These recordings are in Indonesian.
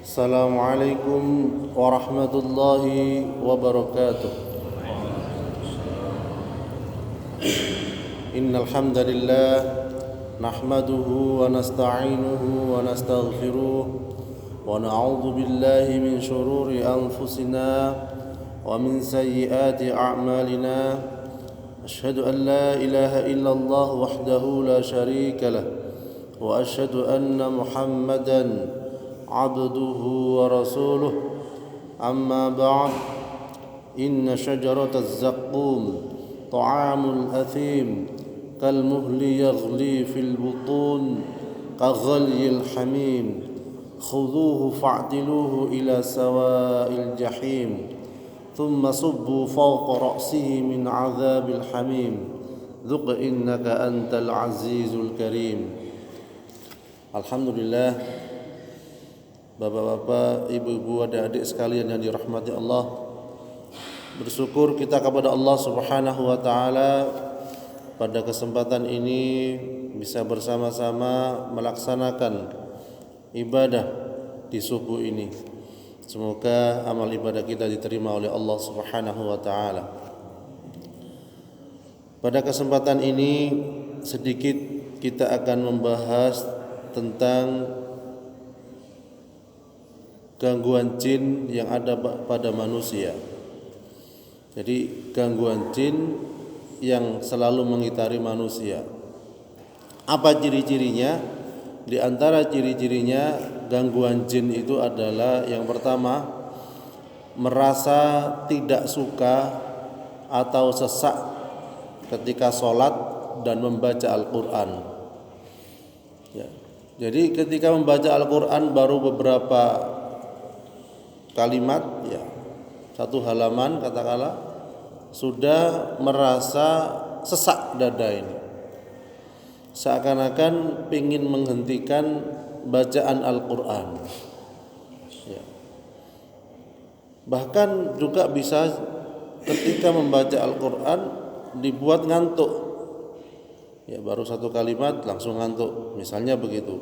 السلام عليكم ورحمة الله وبركاته. إن الحمد لله نحمده ونستعينه ونستغفره ونعوذ بالله من شرور أنفسنا ومن سيئات أعمالنا. أشهد أن لا إله إلا الله وحده لا شريك له وأشهد أن محمدًا عبده ورسوله. أما بعد، إن شجرة الزقوم طعام الأثيم كالمهل يغلي في البطون كغلي الحميم خذوه فاعتلوه إلى سواء الجحيم ثم صبوا فوق رأسه من عذاب الحميم ذق إنك أنت العزيز الكريم. Alhamdulillah, bapak-bapak, ibu-ibu, adik-adik sekalian yang dirahmati Allah, bersyukur kita kepada Allah Subhanahu wa taala pada kesempatan ini bisa bersama-sama melaksanakan ibadah di subuh ini. Semoga amal ibadah kita diterima oleh Allah Subhanahu wa taala. Pada kesempatan ini sedikit kita akan membahas tentang gangguan jin yang ada pada manusia. Jadi gangguan jin yang selalu mengitari manusia. Apa ciri-cirinya? Di antara ciri-cirinya gangguan jin itu adalah yang pertama, merasa tidak suka atau sesak ketika sholat dan membaca Al-Quran. Ya. Jadi ketika membaca Al-Quran baru beberapa kalimat, ya, satu halaman katakanlah, sudah merasa sesak dada ini, seakan-akan ingin menghentikan bacaan Al-Quran, ya. Bahkan juga bisa ketika membaca Al-Quran dibuat ngantuk, ya, baru satu kalimat langsung ngantuk, misalnya begitu.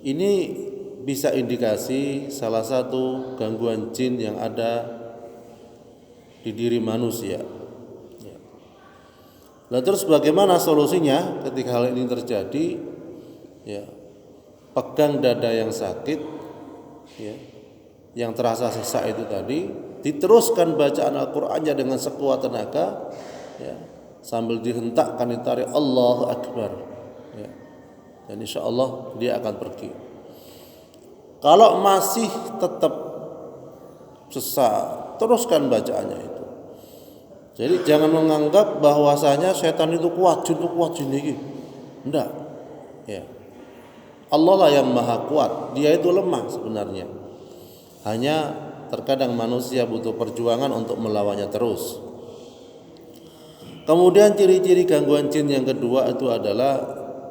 Ini bisa indikasi salah satu gangguan jin yang ada di diri manusia. Nah, terus bagaimana solusinya ketika hal ini terjadi? Ya, pegang dada yang sakit, ya, yang terasa sesak itu tadi, diteruskan bacaan Al-Qur'annya dengan sekuat tenaga, ya, sambil dihentakkan, ditarik Allahu Akbar, ya, dan insya Allah dia akan pergi. Kalau masih tetap sesak, teruskan bacaannya itu. Jadi jangan menganggap bahwasanya setan itu kuat, jin itu kuat, jin ini. Enggak. Ya. Allah lah yang maha kuat, dia itu lemah sebenarnya. Hanya terkadang manusia butuh perjuangan untuk melawannya terus. Kemudian ciri-ciri gangguan jin yang kedua itu adalah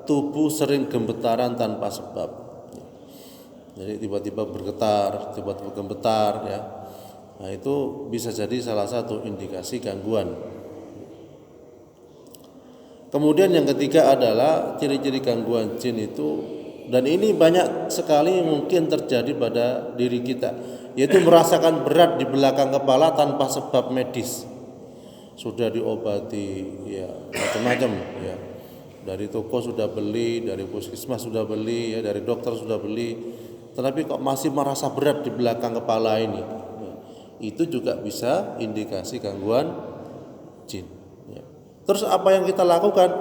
tubuh sering gemetaran tanpa sebab. Jadi tiba-tiba bergetar, tiba-tiba gemetar, ya. Nah, itu bisa jadi salah satu indikasi gangguan. Kemudian yang ketiga adalah ciri-ciri gangguan jin itu, dan ini banyak sekali mungkin terjadi pada diri kita, yaitu merasakan berat di belakang kepala tanpa sebab medis. Sudah diobati, ya, macam-macam, ya. Dari toko sudah beli, dari puskesmas sudah beli, ya, dari dokter sudah beli, tetapi kok masih merasa berat di belakang kepala ini. Ya, itu juga bisa indikasi gangguan jin. Ya. Terus apa yang kita lakukan?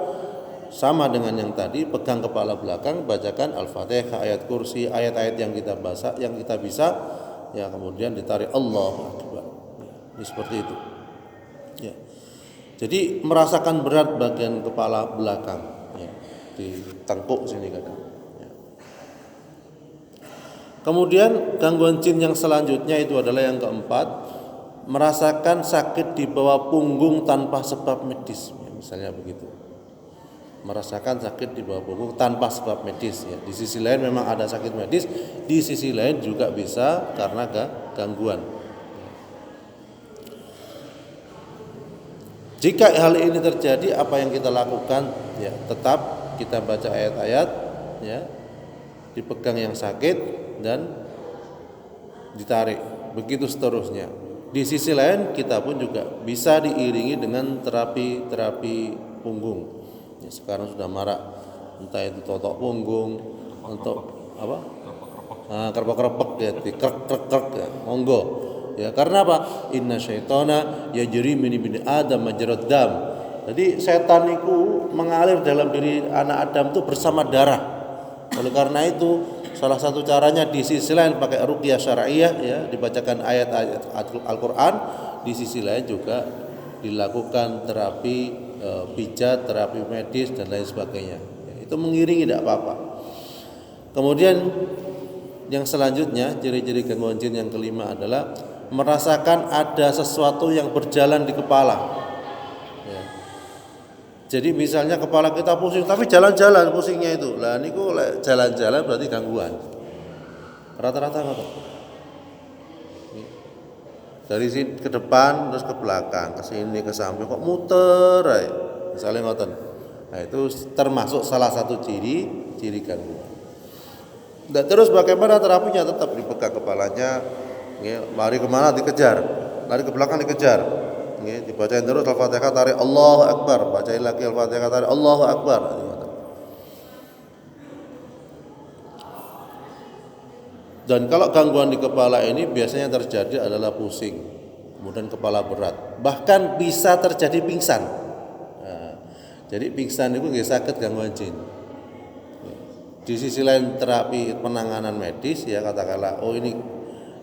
Sama dengan yang tadi, pegang kepala belakang, bacakan Al-Fatihah, ayat kursi, ayat-ayat yang kita baca, yang kita bisa, ya, kemudian ditarik Allahu Akbar. Ya, ini seperti itu. Ya. Jadi merasakan berat bagian kepala belakang, ya, di tengkuk sini kadang. Ya. Kemudian gangguan jin yang selanjutnya itu adalah yang keempat, merasakan sakit di bawah punggung tanpa sebab medis, ya, misalnya begitu. Merasakan sakit di bawah punggung tanpa sebab medis, ya. Di sisi lain memang ada sakit medis, di sisi lain juga bisa karena gangguan. Jika hal ini terjadi, apa yang kita lakukan? Ya, tetap kita baca ayat-ayat, ya, dipegang yang sakit dan ditarik, begitu seterusnya. Di sisi lain kita pun juga bisa diiringi dengan terapi punggung. Ya, sekarang sudah marak, entah itu totok punggung, untuk apa? Kerpek-kerpek ya, dikrek-krek ya, monggo. Ya, karena apa? Inna syaitana yajri min ibni Adam majrad dam. Jadi setan itu mengalir dalam diri anak Adam itu bersama darah. Oleh karena itu salah satu caranya di sisi lain pakai ruqyah syar'iyah ya, dibacakan ayat-ayat Al-Qur'an, di sisi lain juga dilakukan terapi pijat, terapi medis dan lain sebagainya. Ya, itu mengiringi tidak apa-apa. Kemudian yang selanjutnya ciri-ciri gangguan jin yang kelima adalah merasakan ada sesuatu yang berjalan di kepala. Ya. Jadi misalnya kepala kita pusing tapi jalan-jalan pusingnya itu. Lah niku jalan-jalan berarti gangguan. Rata-rata ngoten. Dari sini ke depan terus ke belakang, ke sini ke samping kok muter ae. Misalnya ngoten. Nah, itu termasuk salah satu ciri gangguan. Dan terus bagaimana terapinya? Tetap dipegang kepalanya, ya, lari kemana dikejar, lari ke belakang dikejar, ya, dibacain terus Al-Fatihah tarik Allahu Akbar, bacain lagi Al-Fatihah tarik Allahu Akbar. Dan kalau gangguan di kepala ini biasanya terjadi adalah pusing, kemudian kepala berat, bahkan bisa terjadi pingsan. Nah, jadi pingsan itu nggih sakit gangguan jin. Di sisi lain terapi penanganan medis ya, katakanlah oh ini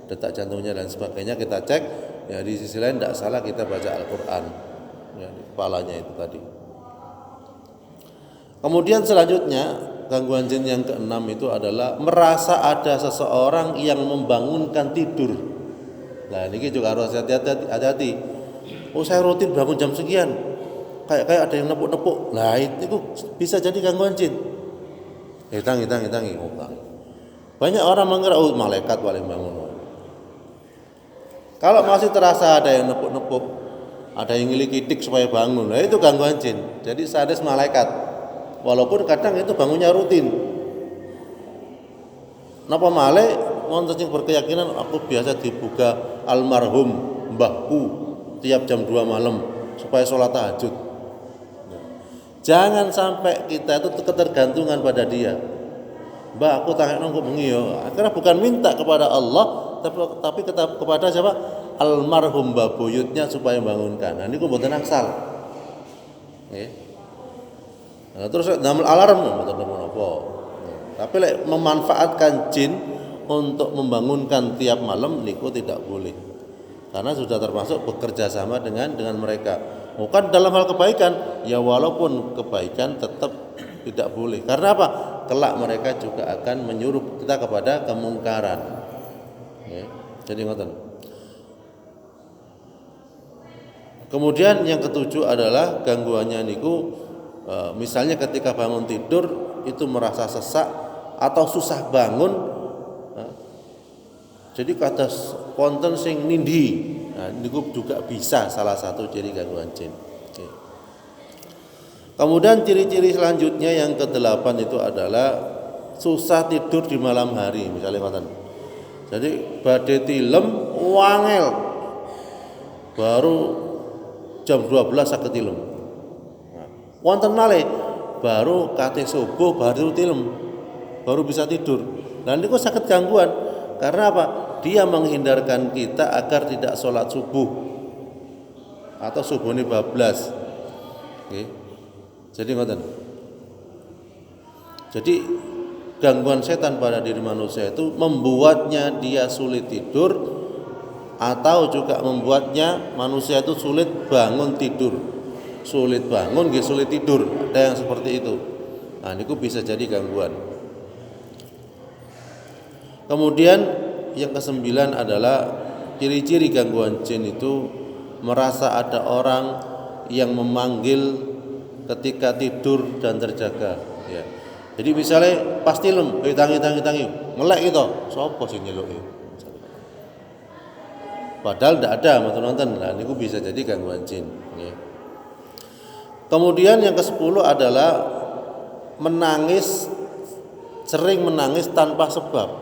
detak jantungnya dan sebagainya kita cek ya, di sisi lain tidak salah kita baca Al-Qur'an ya, di kepalanya itu tadi. Kemudian selanjutnya gangguan jin yang keenam itu adalah merasa ada seseorang yang membangunkan tidur. Nah ini juga harus hati-hati. Oh saya rutin bangun jam sekian, kayak ada yang nepuk-nepuk. Nah itu bisa jadi gangguan jin. Hitangi. Banyak orang mengira oh malaikat paling bangun. Kalau masih terasa ada yang nepuk-nepuk, ada yang ngilikidik supaya bangun, nah itu gangguan jin. Jadi sadis malaikat. Walaupun kadang itu bangunnya rutin. Napa malih wonten sing berkeyakinan aku biasa dibuka almarhum mbahku tiap jam 2 malam supaya sholat tahajud. Jangan sampai kita itu ketergantungan pada dia. Mbak aku tangek nunggu bengi yo. Akhirnya bukan minta kepada Allah tapi kepada siapa? Almarhum mbah buyutnya supaya bangunkan. Nah niku mboten angsal. Nggih. Nah, terus damel alarm mboten napa. Tapi memanfaatkan jin untuk membangunkan tiap malam niku tidak boleh. Karena sudah termasuk bekerja sama dengan mereka. Bukan dalam hal kebaikan, ya walaupun kebaikan tetap tidak boleh. Karena apa? Kelak mereka juga akan menyuruh kita kepada kemungkaran. Ya, jadi ngoten. Kemudian yang ketujuh adalah gangguannya niku misalnya ketika bangun tidur itu merasa sesak atau susah bangun. Jadi kata konten sing nindi. Nah, niku juga bisa salah satu ciri gangguan jin. Oke. Kemudian ciri-ciri selanjutnya yang ke-8 itu adalah susah tidur di malam hari, misalnya ngoten. Jadi badhe tilem wangel. Baru jam 12 saged tilem. Nah, wonten malih baru kate subuh baru tilem. Baru bisa tidur. Nah niku saged gangguan. Karena apa? Dia menghindarkan kita agar tidak sholat subuh atau subuh ini bablas. Okay. Jadi ngoten. Jadi gangguan setan pada diri manusia itu membuatnya dia sulit tidur atau juga membuatnya manusia itu sulit bangun tidur. Sulit bangun, sulit tidur. Ada yang seperti itu. Nah, niku bisa jadi gangguan. Kemudian yang ke-9 adalah ciri-ciri gangguan jin itu merasa ada orang yang memanggil ketika tidur dan terjaga. Ya. Jadi misalnya pas tilem, tangi, melek itu, sapa sing nyeluki? Padahal tidak ada nonton. Nah, niku bisa jadi gangguan jin. Ya. Kemudian yang ke-10 adalah sering menangis tanpa sebab.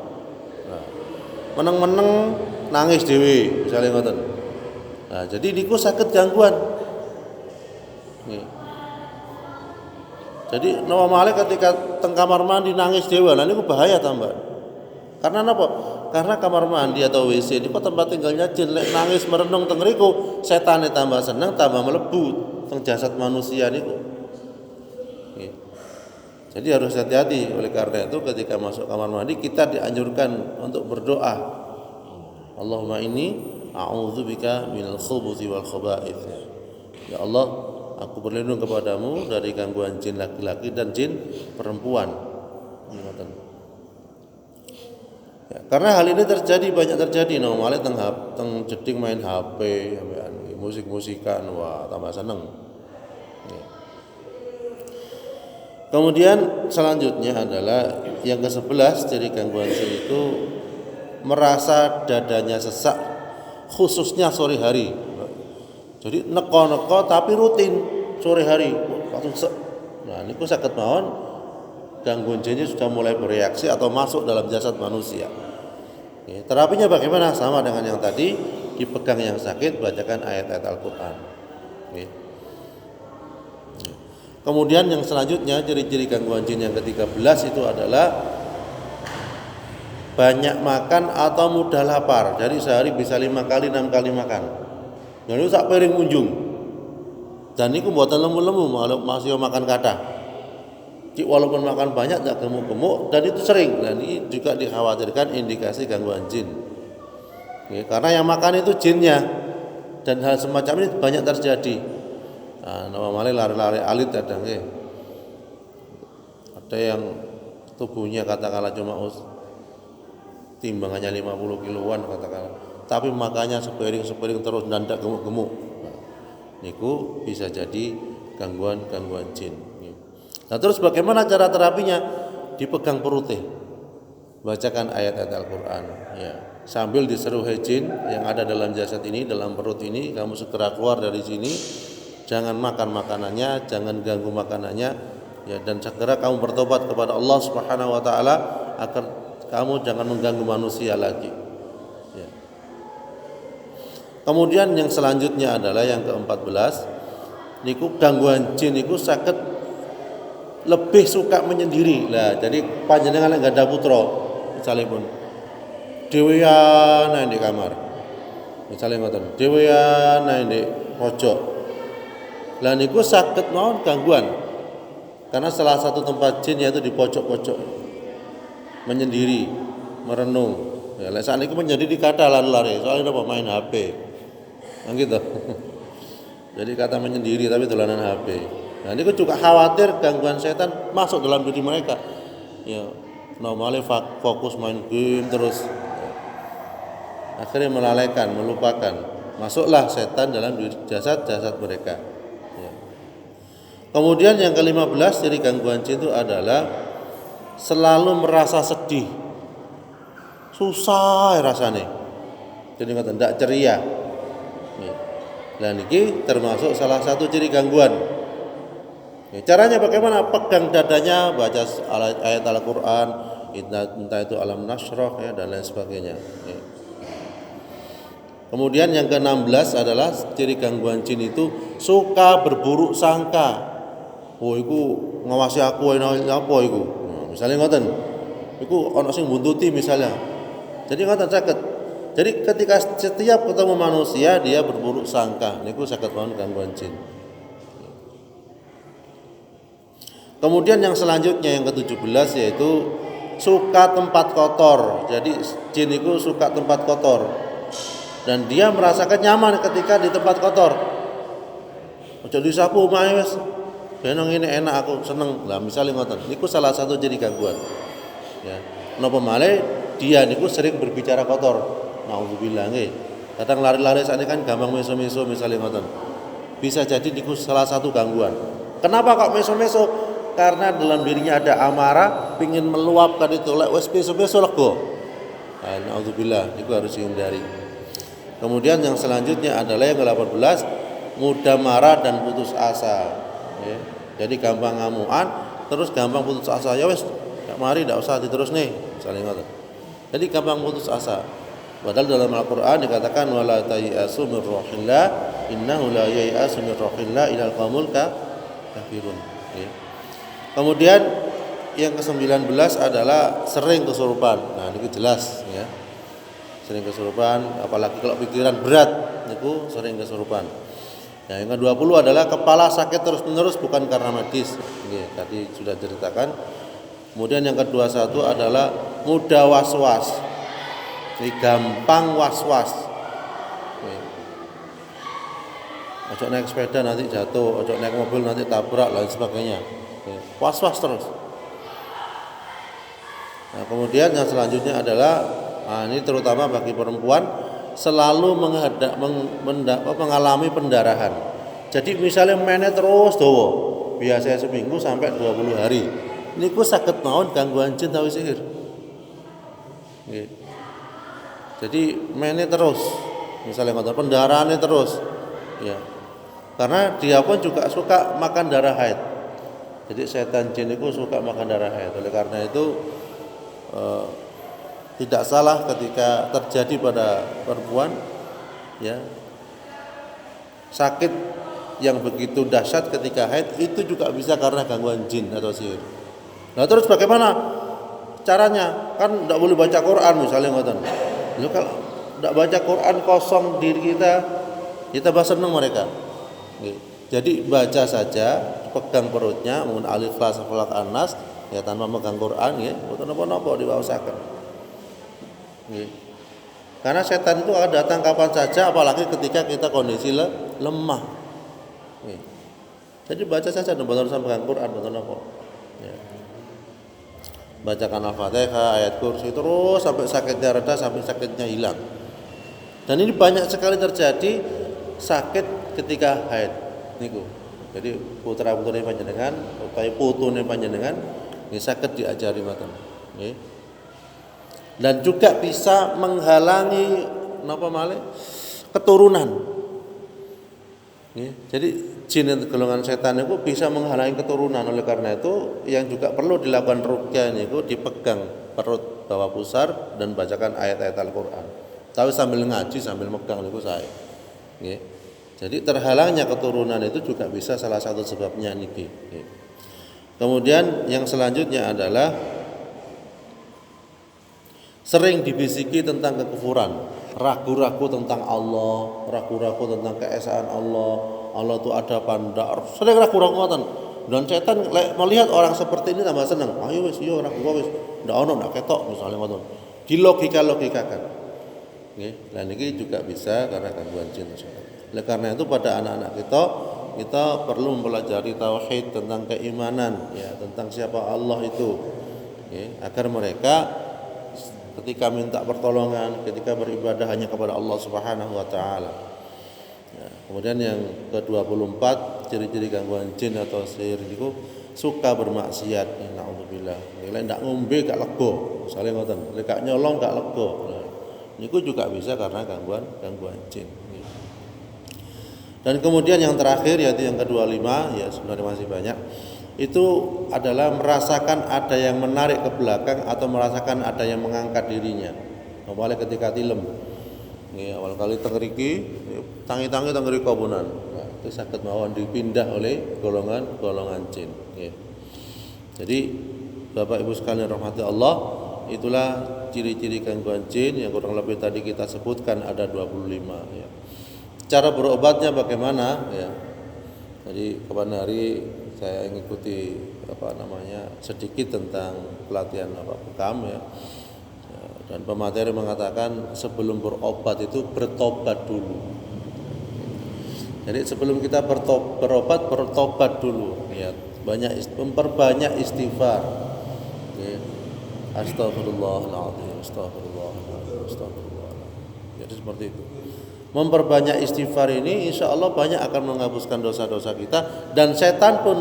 meneng-meneng nangis dhewe misalnya ngoten. Nah, jadi niku saged gangguan. Nggih. Jadi nawa malih ketika teng kamar mandi nangis dhewe, lha niku bahaya tambah. Karena napa? Karena kamar mandi atau WC niku tempat tinggalnya jin. Lek nangis merenung teng riku, setane tambah seneng, tambah mlebu teng jasad manusia niku. Nggih. Jadi harus hati-hati. Oleh karena itu ketika masuk kamar mandi kita dianjurkan untuk berdoa. Allahumma inni a'udzubika minal khubuthi wal khaba'ith. Ya Allah, aku berlindung kepadamu dari gangguan jin laki-laki dan jin perempuan. Ya, karena hal ini banyak terjadi. Normalnya teng jeding main HP, musik-musikan, wah tambah seneng. Ya. Kemudian selanjutnya adalah yang ke-11 dari gangguan jin itu merasa dadanya sesak, khususnya sore hari. Jadi neko-neko tapi rutin sore hari langsung sek. Nah, niku saged mawon gangguan jinnya sudah mulai bereaksi atau masuk dalam jasad manusia. Oke, terapinya bagaimana? Sama dengan yang tadi, dipegang yang sakit, bacakan ayat-ayat Al-Qur'an. Oke. Kemudian yang selanjutnya ciri-ciri gangguan jin yang ke-13 itu adalah banyak makan atau mudah lapar. Jadi sehari bisa 5 kali 6 kali makan. Jadi sak piring unjung. Dan niku mboten lemu-lemu masih makan kathah. Cik walaupun makan banyak tak gemuk-gemuk dan itu sering. Dan ini juga dikhawatirkan indikasi gangguan jin. Oke, karena yang makan itu jinnya. Dan hal semacam ini banyak terjadi. Nah, normalnya lari-lari alit kadang nggih. Ada yang tubuhnya katakanlah cuma timbangannya 50 kiloan katakanlah, tapi makannya sepiring terus dan ndak gemuk-gemuk. Nah, niku bisa jadi gangguan jin. Nah, terus bagaimana cara terapinya? Dipegang perutnya. Bacakan ayat-ayat Al-Qur'an ya. Sambil diseru jin yang ada dalam jasad ini, dalam perut ini, kamu segera keluar dari sini. Jangan makan makanannya, jangan ganggu makanannya, ya, dan segera kamu bertobat kepada Allah Subhanahu wa taala agar kamu jangan mengganggu manusia lagi. Ya. Kemudian yang selanjutnya adalah yang ke-14, niku gangguan jin niku saged lebih suka menyendiri. Lah, jadi panjenengan enggak ada putra, misalnya pun dhewean di kamar. Misalnya ngoten, dhewean di pojok. Lah niku saged mawon gangguan. Karena salah satu tempat jin yaitu di pojok-pojok. Menyendiri, merenung. Ya lek sakniki menyendiri kathah lari-lari, soalnya apa main HP. Nah gitu. Jadi kata menyendiri tapi dolanan HP. Nah niku juga khawatir gangguan setan masuk dalam diri mereka. Ya, normalnya fokus main game terus. Akhirnya melalaikan, melupakan. Masuklah setan dalam jasad mereka. Kemudian yang ke-15 dari gangguan jin itu adalah selalu merasa sedih. Susah rasanya. Jadi ngoten ndak ceria. Nah niki termasuk salah satu ciri gangguan. Caranya bagaimana? Pegang dadanya, baca ayat Al-Qur'an, entah itu Alam Nashrah ya dan lain sebagainya. Kemudian yang ke-16 adalah ciri gangguan jin itu suka berburuk sangka. Oh iku ngawasi aku apa iku. Nah, misalnya ngoten. Iku ana sing buntuti misalnya. Jadi ngoten saged. Jadi ketika setiap ketemu manusia dia berburuk sangka, niku saged mawon gangguan jin. Kemudian yang selanjutnya yang ke-17 yaitu suka tempat kotor. Jadi jin itu suka tempat kotor. Dan dia merasakan nyaman ketika di tempat kotor. Ojo disapu omahe wis. Benong ini enak aku seneng. Lah misalnya ngoten, niku salah satu jadi gangguan. Ya. Napa malih dia niku sering berbicara kotor. Nauzubillah nggih. Kadang lari-lari sakniki kan gampang meso-meso misalnya ngoten. Bisa jadi niku salah satu gangguan. Kenapa kok meso-meso? Karena dalam dirinya ada amarah, pingin meluapkan itu. Lek wis meso-meso lega. Nah, nauzubillah niku harus dihindari. Kemudian yang selanjutnya adalah yang ke-18, mudah marah dan putus asa. Ya. Jadi gampang ngamuan, terus gampang putus asa. Ya wis, gak mari ndak usah diterus nih, misalnya ngoten. Jadi gampang putus asa. Padahal dalam Al-Qur'an dikatakan wala tayasu min rauhillah innahu la yayasu min rauhillah ilal qaumul kafirun. Ya. Kemudian yang ke-19 adalah sering kesurupan. Nah, ini jelas ya. Sering kesurupan, apalagi kalau pikiran berat itu sering kesurupan. Nah, yang ke-20 adalah kepala sakit terus-menerus bukan karena medis. Ini tadi sudah ceritakan. Kemudian yang ke-21 adalah mudah was-was. Jadi gampang was-was. Ojo naik sepeda nanti jatuh, ojo naik mobil nanti tabrak dan sebagainya. Was-was terus. Nah, kemudian yang selanjutnya adalah ini terutama bagi perempuan selalu mengalami pendarahan. Jadi misalnya mainnya terus dawa, biasanya seminggu sampai 20 hari. Niku saged mawon gangguan jin atau sihir. Nggih. Jadi mainnya terus, misalnya ngoten pendarahannya terus. Ya. Karena dia pun juga suka makan darah haid. Jadi setan jin itu suka makan darah haid. Oleh karena itu tidak salah ketika terjadi pada perempuan ya sakit yang begitu dahsyat ketika haid itu juga bisa karena gangguan jin atau sihir. Nah terus bagaimana caranya? Kan tidak boleh baca Quran misalnya ngoten. Lalu kalau tidak baca Quran kosong diri kita bahas seneng mereka. Jadi baca saja, pegang perutnya, mungkin alif lam falaq anas ya tanpa megang Quran ya, boten napa-napa diwaosaken. Karena setan itu akan datang kapan saja, apalagi ketika kita kondisi lemah. Jadi baca saja, betul sama dengan Quran, betul apa? Ya. Bacakan Al-Fatihah, ayat kursi terus sampai sakitnya reda, sampai sakitnya hilang. Dan ini banyak sekali terjadi sakit ketika haid. Niku. Jadi putra-putune panjenengan, utawi putune panjenengan, ini sakit diajari mboten. Nggih. Dan juga bisa menghalangi napa malih keturunan. Jadi jin golongan setan itu bisa menghalangi keturunan. Oleh karena itu yang juga perlu dilakukan ruqyah niku dipegang perut bawah pusar dan bacakan ayat-ayat Al-Qur'an. Tapi sambil ngaji sambil megang niku sae. Nggih. Jadi terhalangnya keturunan itu juga bisa salah satu sebabnya niki. Kemudian yang selanjutnya adalah sering dibisiki tentang kekufuran, ragu-ragu tentang Allah, ragu-ragu tentang keesaan Allah. Allah itu ada apa ndak? Sering ragu-ragu ngoten. Dan setan melihat orang seperti ini tambah senang. Ayo wis yo ragu wis. Ndak ono ndak ketok misalnya ngoten. Dilogika-logikakan. Nggih. Lah niki juga bisa karena gangguan jin. Oleh karena itu pada anak-anak kita perlu mempelajari tauhid tentang keimanan ya, tentang siapa Allah itu. Agar mereka ketika minta pertolongan, ketika beribadah hanya kepada Allah Subhanahu wa taala. Ya, kemudian yang ke-24 ciri-ciri gangguan jin atau sihir itu suka bermaksiat. Nauzubillah. Nek ndak ngombe gak lega, misale ngoten. Nek gak nyolong gak lega. Nah, niku juga bisa karena gangguan jin. Dan kemudian yang terakhir yaitu yang ke-25 ya sebenarnya masih banyak. Itu adalah merasakan ada yang menarik ke belakang atau merasakan ada yang mengangkat dirinya. Apalagi ketika tilem. Nggih, awal kali teng mriki tangi-tangi teng mriko punan. Nah, itu saged mawon dipindah oleh golongan jin. Nggih. Jadi Bapak Ibu sekalian rahmati Allah, itulah ciri-ciri gangguan jin yang kurang lebih tadi kita sebutkan ada 25 ya. Cara berobatnya bagaimana ya? Jadi kapan hari saya mengikuti sedikit tentang pelatihan bekam ya. Dan pemateri mengatakan sebelum berobat itu bertobat dulu. Jadi sebelum kita berobat bertobat dulu ya. Memperbanyak istighfar. Ya. Astagfirullahaladzim, astagfirullahaladzim, astagfirullahaladzim. Jadi seperti itu. Memperbanyak istighfar ini insya Allah banyak akan menghapuskan dosa-dosa kita. Dan setan pun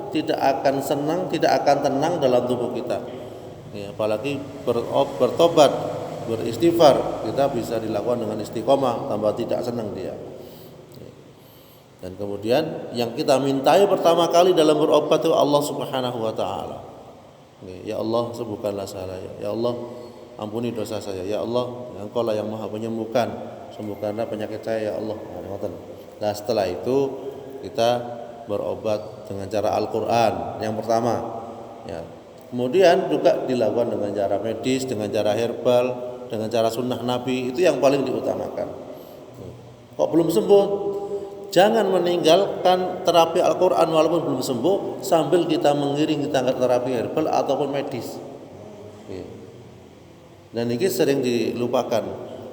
tidak akan senang, tidak akan tenang dalam tubuh kita ya, apalagi bertobat, beristighfar, kita bisa dilakukan dengan istiqomah, tambah tidak senang dia ya. Dan kemudian yang kita mintai pertama kali dalam berobat itu Allah Subhanahu wa ta'ala ya Allah sembuhkanlah saya, ya Allah ampuni dosa saya ya Allah, Engkau lah yang Maha Penyembuhkan, sembuhkanlah penyakit saya ya Allah. Nah, setelah itu kita berobat dengan cara Al-Qur'an yang pertama ya. Kemudian juga dilakukan dengan cara medis, dengan cara herbal, dengan cara sunnah Nabi, itu yang paling diutamakan. Kok belum sembuh? Jangan meninggalkan terapi Al-Qur'an walaupun belum sembuh sambil kita mengiring kita ke terapi herbal ataupun medis. Dan ini sering dilupakan.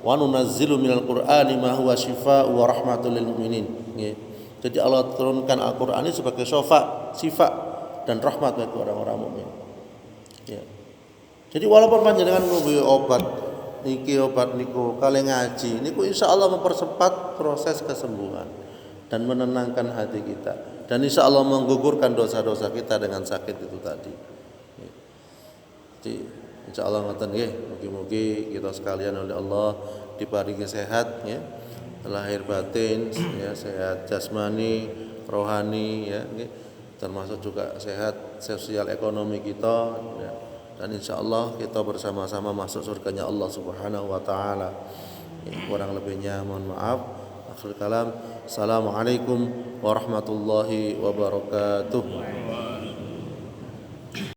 Wa nunazzilu minal Qur'ani ma huwa syifaa'un wa rahmatul lil mu'minin. Jadi Allah turunkan Al-Qur'an ini sebagai syifa dan rahmat bagi orang-orang mukmin. Ya. Jadi walaupun panjenengan ngombe obat niku kali ngaji niku insyaallah mempercepat proses kesembuhan dan menenangkan hati kita dan insyaallah menggugurkan dosa-dosa kita dengan sakit itu tadi. Jadi insyaallah ngoten nggih, mugi-mugi kita sekalian oleh Allah diparingi sehat ya, lahir batin ya, sehat jasmani, rohani ya nggih, termasuk juga sehat sosial ekonomi kita ya. Dan insyaallah kita bersama-sama masuk surganya Allah Subhanahu wa taala. Kurang lebihnya mohon maaf. Akhir kalam. Assalamualaikum warahmatullahi wabarakatuh.